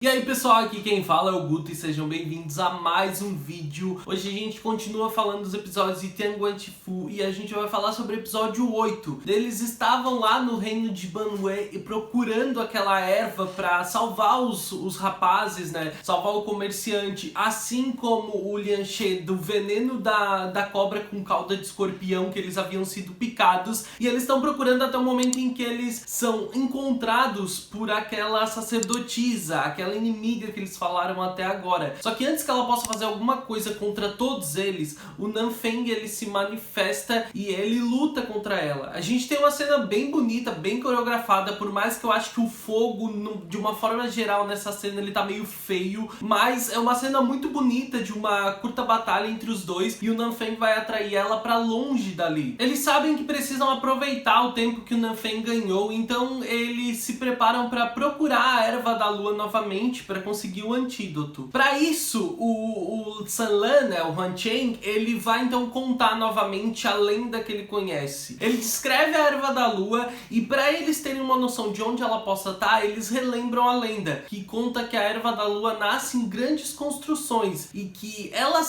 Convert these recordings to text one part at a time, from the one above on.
E aí pessoal, aqui quem fala é o Guto e sejam bem-vindos a mais um vídeo. Hoje a gente continua falando dos episódios de Tianguan-Tifu e a gente vai falar sobre o episódio 8. Eles estavam lá no reino de Banwei e procurando aquela erva pra salvar os rapazes, né? Salvar o comerciante, assim como o Lianche do veneno da cobra com cauda de escorpião que eles haviam sido picados. E eles estão procurando até o momento em que eles são encontrados por aquela sacerdotisa, aquela inimiga que eles falaram até agora. Só que antes que ela possa fazer alguma coisa contra todos eles, o Nanfeng ele se manifesta e ele luta contra ela. A gente tem uma cena bem bonita, bem coreografada, por mais que eu acho que o fogo, de uma forma geral, nessa cena ele tá meio feio, mas é uma cena muito bonita de uma curta batalha entre os dois e o Nanfeng vai atrair ela pra longe dali. Eles sabem que precisam aproveitar o tempo que o Nanfeng ganhou, então eles se preparam pra procurar a erva da lua novamente para conseguir o antídoto. Para isso, o Sanlan, né, o Huan Cheng, ele vai então contar novamente a lenda que ele conhece. Ele descreve a erva da lua e para eles terem uma noção de onde ela possa estar, eles relembram a lenda, que conta que a erva da lua nasce em grandes construções e que ela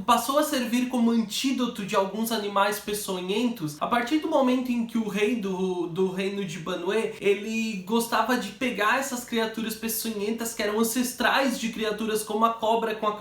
passou a servir como antídoto de alguns animais peçonhentos a partir do momento em que o rei do reino de Banwei, ele gostava de pegar essas criaturas peçonhentas que eram ancestrais de criaturas como a cobra com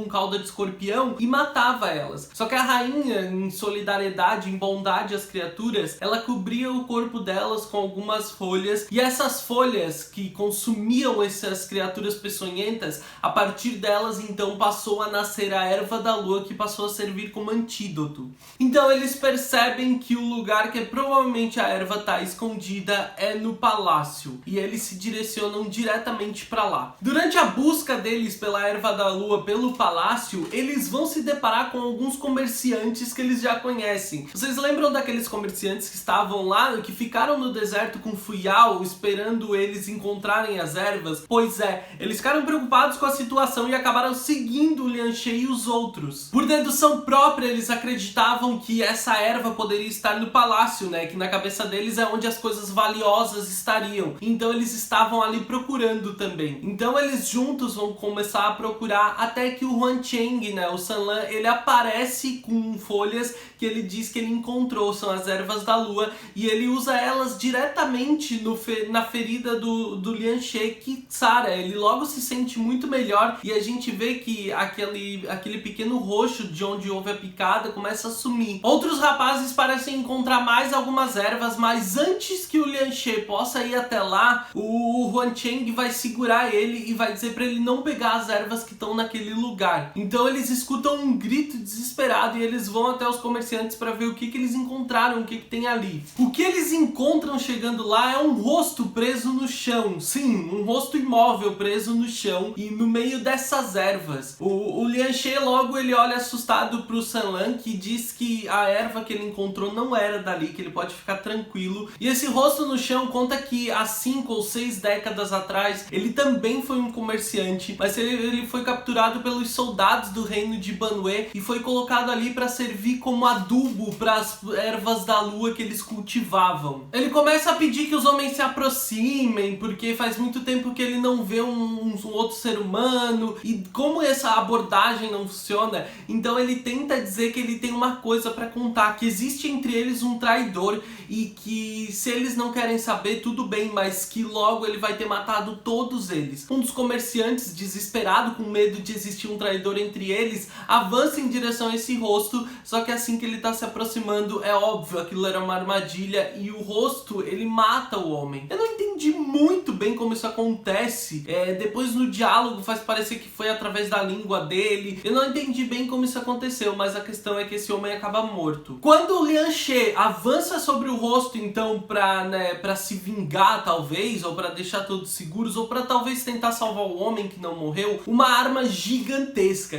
cauda de escorpião e matava elas. Só que a rainha, em solidariedade, em bondade às criaturas, ela cobria o corpo delas com algumas folhas e essas folhas que consumiam essas criaturas peçonhentas, a partir delas então passou a nascer a erva da lua, que passou a servir como antídoto. Então eles percebem que o lugar que provavelmente a erva está escondida é no palácio e eles se direcionam diretamente para lá. Durante a busca deles pela erva da lua pelo palácio, eles vão se deparar com alguns comerciantes que eles já conhecem. Vocês lembram daqueles comerciantes que estavam lá, que ficaram no deserto com Fuyao esperando eles encontrarem as ervas? Pois é, eles ficaram preocupados com a situação e acabaram seguindo o Lianche e os outros. Por dedução própria, eles acreditavam que essa erva poderia estar no palácio, né? Que na cabeça deles é onde as coisas valiosas estariam. Então eles estavam ali procurando também. Então eles juntos vão começar a procurar até que o Huan Cheng, né, o Sanlan, ele aparece com folhas que ele diz que ele encontrou, são as ervas da lua, e ele usa elas diretamente na ferida do Lianche, que sara. Ele logo se sente muito melhor e a gente vê que aquele pequeno roxo de onde houve a picada começa a sumir. Outros rapazes parecem encontrar mais algumas ervas, mas antes que o Lianche possa ir até lá, o Huan Cheng vai segurar ele e vai dizer para ele não pegar as ervas que estão naquele lugar. Então eles escutam um grito desesperado e eles vão até os comerciantes para ver o que eles encontraram, o que tem ali. O que eles encontram chegando lá é um rosto preso no chão. Sim, um rosto imóvel preso no chão e no meio dessas ervas. O Lianche logo ele olha assustado pro Sanlan, que diz que a erva que ele encontrou não era dali, que ele pode ficar tranquilo. E esse rosto no chão conta que há 5 ou 6 décadas atrás ele também foi um comerciante, mas ele foi capturado pelos soldados do reino de Banwei e foi colocado ali para servir como adubo para as ervas da lua que eles cultivavam. Ele começa a pedir que os homens se aproximem, porque faz muito tempo que ele não vê um outro ser humano, e como essa abordagem não funciona, então ele tenta dizer que ele tem uma coisa para contar, que existe entre eles um traidor e que se eles não querem saber, tudo bem, mas que logo ele vai ter matado todos eles. Um dos comerciantes, desesperado, com medo de existir um traidor entre eles, avança em direção a esse rosto, só que assim que ele tá se aproximando, é óbvio, aquilo era uma armadilha e o rosto, ele mata o homem. Eu não entendi muito bem como isso acontece. Depois no diálogo faz parecer que foi através da língua dele. Eu não entendi bem como isso aconteceu, mas a questão é que esse homem acaba morto. Quando o Lianche avança sobre o rosto, então, pra se vingar, talvez, ou pra deixar todos seguros, ou pra talvez tentar salvar o homem que não morreu, uma arma gigantesca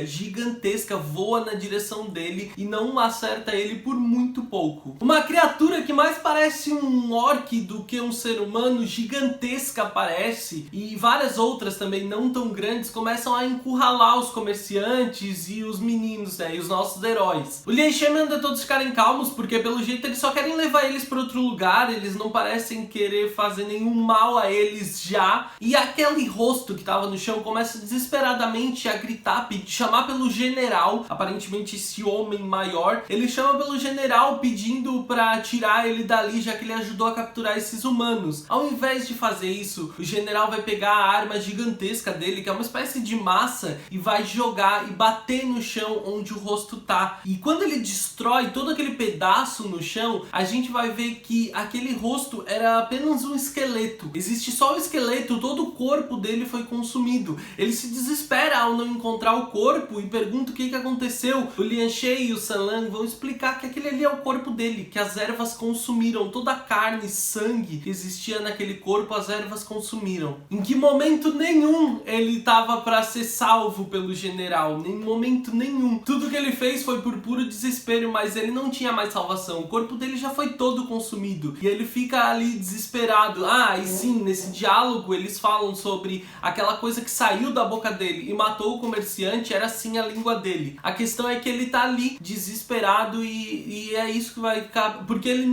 voa na direção dele e não acerta ele por muito pouco. Uma criatura que mais parece um orc do que um ser humano, gigantesca aparece, e várias outras também não tão grandes começam a encurralar os comerciantes e os meninos, né, e os nossos heróis. O Lianche manda todos ficarem calmos, porque pelo jeito eles só querem levar eles para outro lugar, eles não parecem querer fazer nenhum mal a eles já, e aquela aquele rosto que tava no chão começa desesperadamente a gritar, chamar pelo general. Aparentemente esse homem maior, ele chama pelo general pedindo pra tirar ele dali, já que ele ajudou a capturar esses humanos. Ao invés de fazer isso, o general vai pegar a arma gigantesca dele, que é uma espécie de massa, e vai jogar e bater no chão onde o rosto tá. E quando ele destrói todo aquele pedaço no chão, a gente vai ver que aquele rosto era apenas um esqueleto. Existe só o esqueleto, todo o corpo dele foi consumido. Ele se desespera ao não encontrar o corpo e pergunta o que aconteceu. O Lian She e o San Lang vão explicar que aquele ali é o corpo dele, que as ervas consumiram toda a carne e sangue que existia naquele corpo, as ervas consumiram. Em que momento nenhum ele estava para ser salvo pelo general, em momento nenhum. Tudo que ele fez foi por puro desespero, mas ele não tinha mais salvação. O corpo dele já foi todo consumido e ele fica ali desesperado. E sim, nesse diálogo eles falam sobre aquela coisa que saiu da boca dele e matou o comerciante, era sim a língua dele. A questão é que ele tá ali desesperado e é isso que vai ficar, porque ele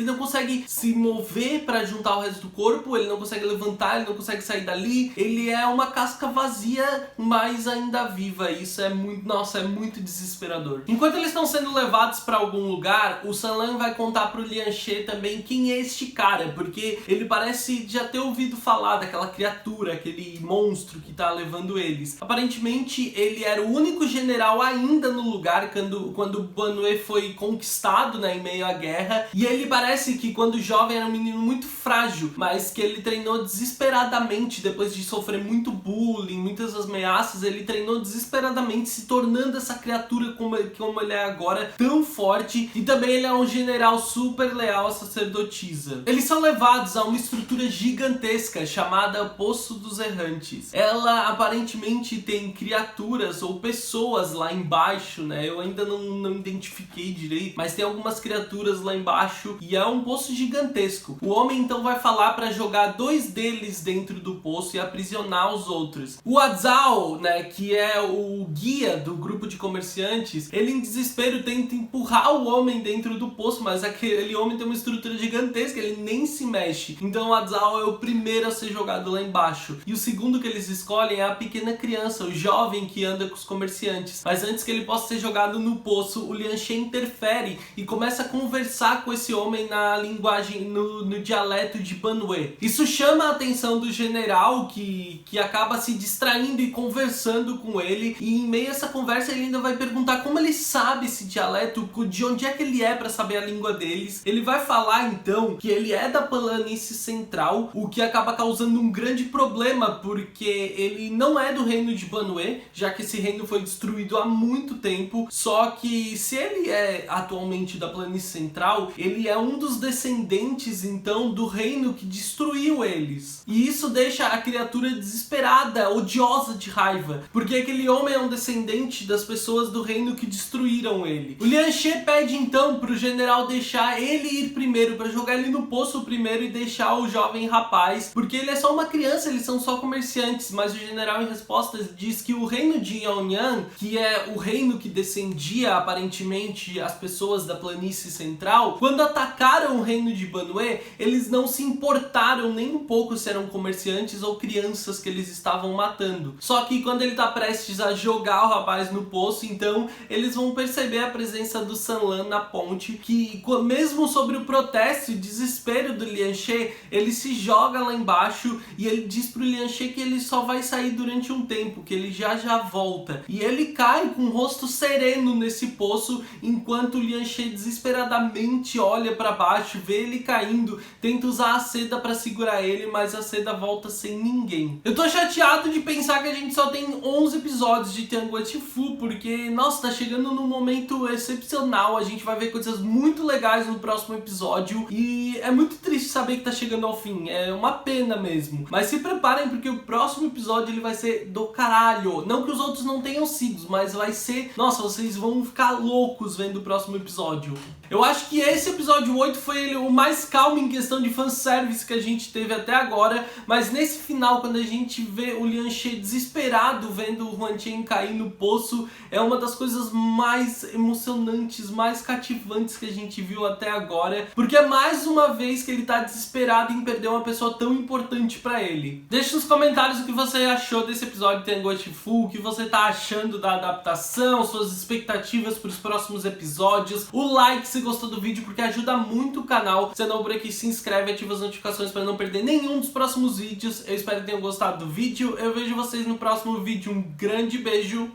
não consegue se mover para juntar o resto do corpo, ele não consegue levantar, ele não consegue sair dali. Ele é uma casca vazia, mas ainda viva. Isso é muito, nossa, é muito desesperador. Enquanto eles estão sendo levados para algum lugar, o San Lang vai contar pro Lian She também quem é este cara, porque ele parece já ter ouvido falar daquela criatura, aquele monstro que tá levando eles. Aparentemente ele era o único general ainda no lugar quando Banue foi conquistado, né, em meio à guerra, e ele parece que quando jovem era um menino muito frágil, mas que ele treinou desesperadamente depois de sofrer muito bullying, muitas ameaças. Ele treinou desesperadamente, se tornando essa criatura como ele é agora, tão forte. E também ele é um general super leal à sacerdotisa. Eles são levados a uma estrutura gigantesca chamada Poço dos Errantes. Ela aparentemente tem criaturas ou pessoas lá embaixo, né? Eu ainda não identifiquei direito, mas tem algumas criaturas lá embaixo e é um poço gigantesco. O homem então vai falar para jogar 2 deles dentro do poço e aprisionar os outros. O Azal, né, que é o guia do grupo de comerciantes, ele em desespero tenta empurrar o homem dentro do poço, mas aquele homem tem uma estrutura gigantesca, ele nem se mexe. Então o Azal é o primeiro a ser jogado lá embaixo. E o segundo que eles escolhem é a pequena criança, o jovem que anda com os comerciantes. Mas antes que ele possa ser jogado no poço, o Lian She interfere e começa a conversar com esse homem na linguagem, no dialeto de Banue. Isso chama a atenção do general, que acaba se distraindo e conversando com ele, e em meio a essa conversa ele ainda vai perguntar como ele sabe esse dialeto, de onde é que ele é para saber a língua deles. Ele vai falar então que ele é da planície central, o que acaba causando um grande problema, porque ele não é do reino de Banue, já que esse reino foi destruído há muito tempo. Só que se ele é atualmente da planície central, ele é um dos descendentes então do reino que destruiu eles. E isso deixa a criatura desesperada, odiosa de raiva, porque aquele homem é um descendente das pessoas do reino que destruíram ele. O Lian She pede então pro general deixar ele ir primeiro, para jogar ele no poço primeiro e deixar o jovem rapaz, porque ele é só uma criança, eles são só comerciantes. Mas o general em resposta diz que o reino de Yonyan, que é o reino que descendia aparentemente as pessoas da planície central, quando atacaram o reino de Banue, eles não se importaram nem um pouco se eram comerciantes ou crianças que eles estavam matando. Só que quando ele tá prestes a jogar o rapaz no poço, então eles vão perceber a presença do San Lang na ponte, que mesmo sobre o protesto e desespero do Lian She, ele se joga lá embaixo e ele diz pro Lian She que ele só vai sair durante um tempo, que ele já volta. E ele cai com o rosto sereno nesse poço, enquanto o Lian She desesperadamente olha para baixo, vê ele caindo, tenta usar a seda para segurar ele, mas a seda volta sem ninguém. Eu tô chateado de pensar que a gente só tem 11 episódios de Tianguan Fu, porque, nossa, tá chegando num momento excepcional. A gente vai ver coisas muito legais no próximo episódio e é muito triste saber que tá chegando ao fim. É uma pena mesmo. Mas se preparem, porque o próximo episódio ele vai ser do caralho. Não que os outros não tenham sido, mas vai ser... Nossa, vocês vão ficar loucos vendo o próximo episódio. Eu acho que esse episódio 8 foi o mais calmo em questão de fanservice que a gente teve até agora, mas nesse final, quando a gente vê o Lian She desesperado vendo o Huan Chen cair no poço, é uma das coisas mais emocionantes, mais cativantes que a gente viu até agora, porque é mais uma vez que ele tá desesperado em perder uma pessoa tão importante pra ele. Deixa nos comentários o que você achou desse episódio de Tianguo Fu, o que você tá achando da adaptação, suas expectativas para os próximos episódios, o like se gostou do vídeo porque ajuda muito o canal. Se não por aqui, se inscreve e ativa as notificações para não perder nenhum dos próximos vídeos. Eu espero que tenham gostado do vídeo. Eu vejo vocês no próximo vídeo. Um grande beijo.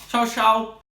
Tchau, tchau.